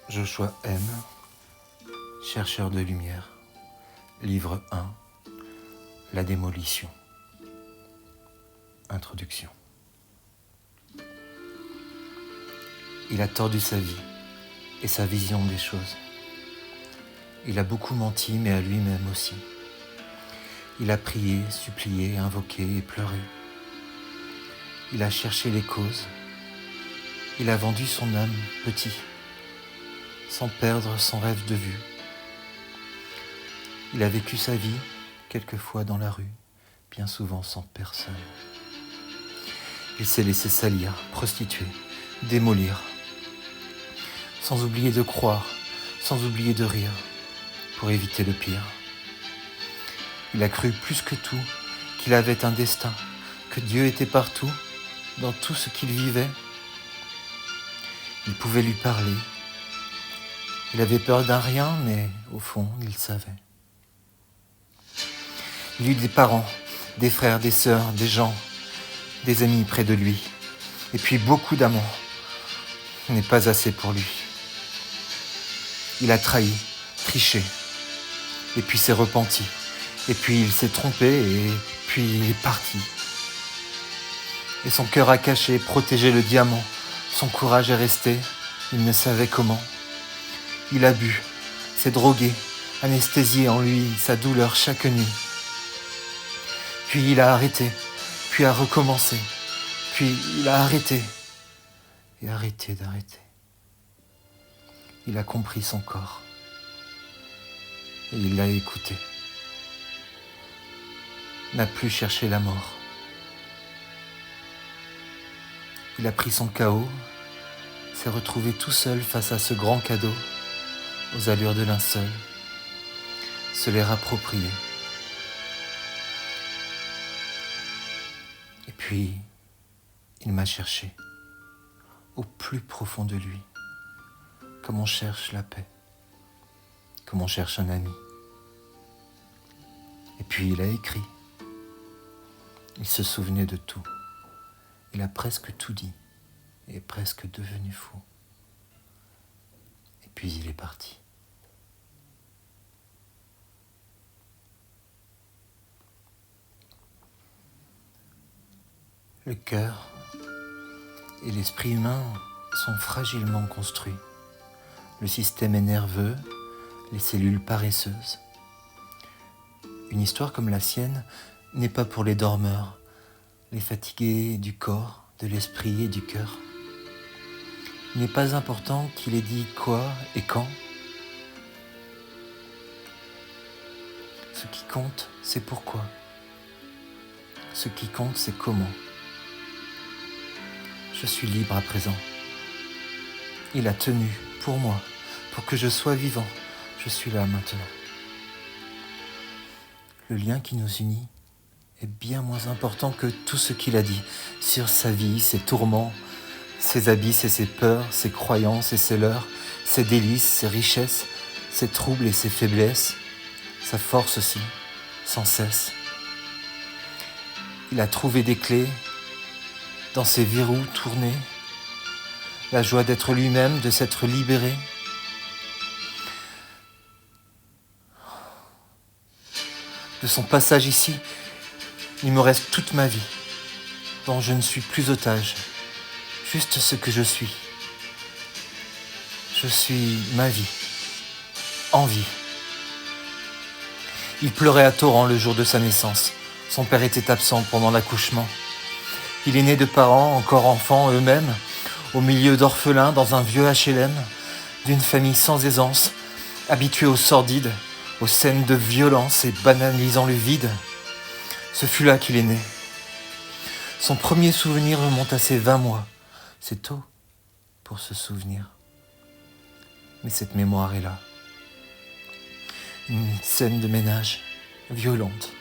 Joshua M., chercheur de lumière, livre 1, La démolition. Introduction. Il a tordu sa vie et sa vision des choses. Il a beaucoup menti, mais à lui-même aussi. Il a prié, supplié, invoqué et pleuré. Il a cherché les causes. Il a vendu son âme petit, sans perdre son rêve de vue. Il a vécu sa vie, quelquefois dans la rue, bien souvent sans personne. Il s'est laissé salir, prostituer, démolir, sans oublier de croire, sans oublier de rire, pour éviter le pire. Il a cru plus que tout qu'il avait un destin, que Dieu était partout, dans tout ce qu'il vivait. Il pouvait lui parler. Il avait peur d'un rien, mais au fond, il savait. Il eut des parents, des frères, des sœurs, des gens, des amis près de lui, et puis beaucoup d'amants. Ce n'est pas assez pour lui. Il a trahi, triché, et puis s'est repenti, et puis il s'est trompé, et puis il est parti. Et son cœur a caché, protégé le diamant. Son courage est resté, il ne savait comment. Il a bu, s'est drogué, anesthésié en lui sa douleur chaque nuit. Puis il a arrêté, puis a recommencé, puis il a arrêté et arrêté d'arrêter. Il a compris son corps et il l'a écouté. N'a plus cherché la mort. Il a pris son chaos, s'est retrouvé tout seul face à ce grand cadeau, aux allures de linceul, se l'est approprié. Et puis, il m'a cherché, au plus profond de lui, comme on cherche la paix, comme on cherche un ami. Et puis il a écrit. Il se souvenait de tout. Il a presque tout dit et est presque devenu fou. Et puis il est parti. Le cœur et l'esprit humain sont fragilement construits. Le système est nerveux, les cellules paresseuses. Une histoire comme la sienne n'est pas pour les dormeurs, les fatigués du corps, de l'esprit et du cœur. Il n'est pas important qu'il ait dit quoi et quand. Ce qui compte, c'est pourquoi. Ce qui compte, c'est comment. Je suis libre à présent. Il a tenu pour moi, pour que je sois vivant. Je suis là maintenant. Le lien qui nous unit est bien moins important que tout ce qu'il a dit sur sa vie, ses tourments, ses abysses et ses peurs, ses croyances et ses leurs, ses délices, ses richesses, ses troubles et ses faiblesses, sa force aussi, sans cesse. Il a trouvé des clés dans ses verrous tournés, la joie d'être lui-même, de s'être libéré. De son passage ici, il me reste toute ma vie, dont je ne suis plus otage, juste ce que je suis. Je suis ma vie, en vie. Il pleurait à torrents le jour de sa naissance. Son père était absent pendant l'accouchement. Il est né de parents encore enfants eux-mêmes, au milieu d'orphelins dans un vieux HLM, d'une famille sans aisance, habituée au sordide, aux scènes de violence et banalisant le vide. Ce fut là qu'il est né. Son premier souvenir remonte à ses 20 mois. C'est tôt pour se souvenir. Mais cette mémoire est là. Une scène de ménage violente.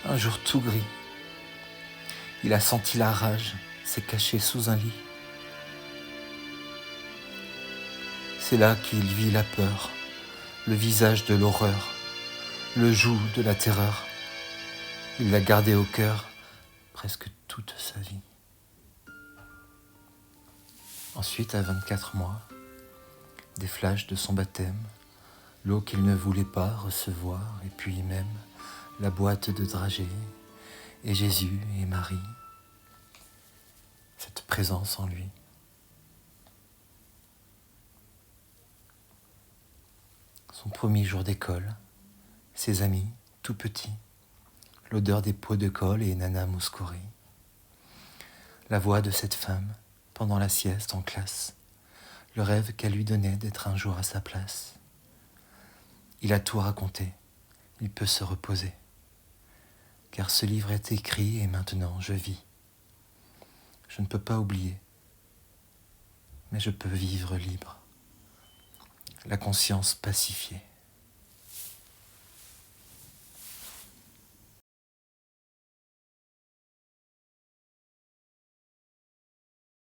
Un jour tout gris. Il a senti la rage, s'est caché sous un lit. C'est là qu'il vit la peur, le visage de l'horreur, le joug de la terreur. Il l'a gardé au cœur presque toute sa vie. Ensuite, à 24 mois, des flashs de son baptême, l'eau qu'il ne voulait pas recevoir, et puis même la boîte de dragées, et Jésus et Marie, cette présence en lui. Son premier jour d'école, ses amis, tout petits, l'odeur des pots de colle et Nana Mouskouri. La voix de cette femme, pendant la sieste en classe, le rêve qu'elle lui donnait d'être un jour à sa place. Il a tout raconté, il peut se reposer, car ce livre est écrit et maintenant je vis. Je ne peux pas oublier, mais je peux vivre libre, la conscience pacifiée.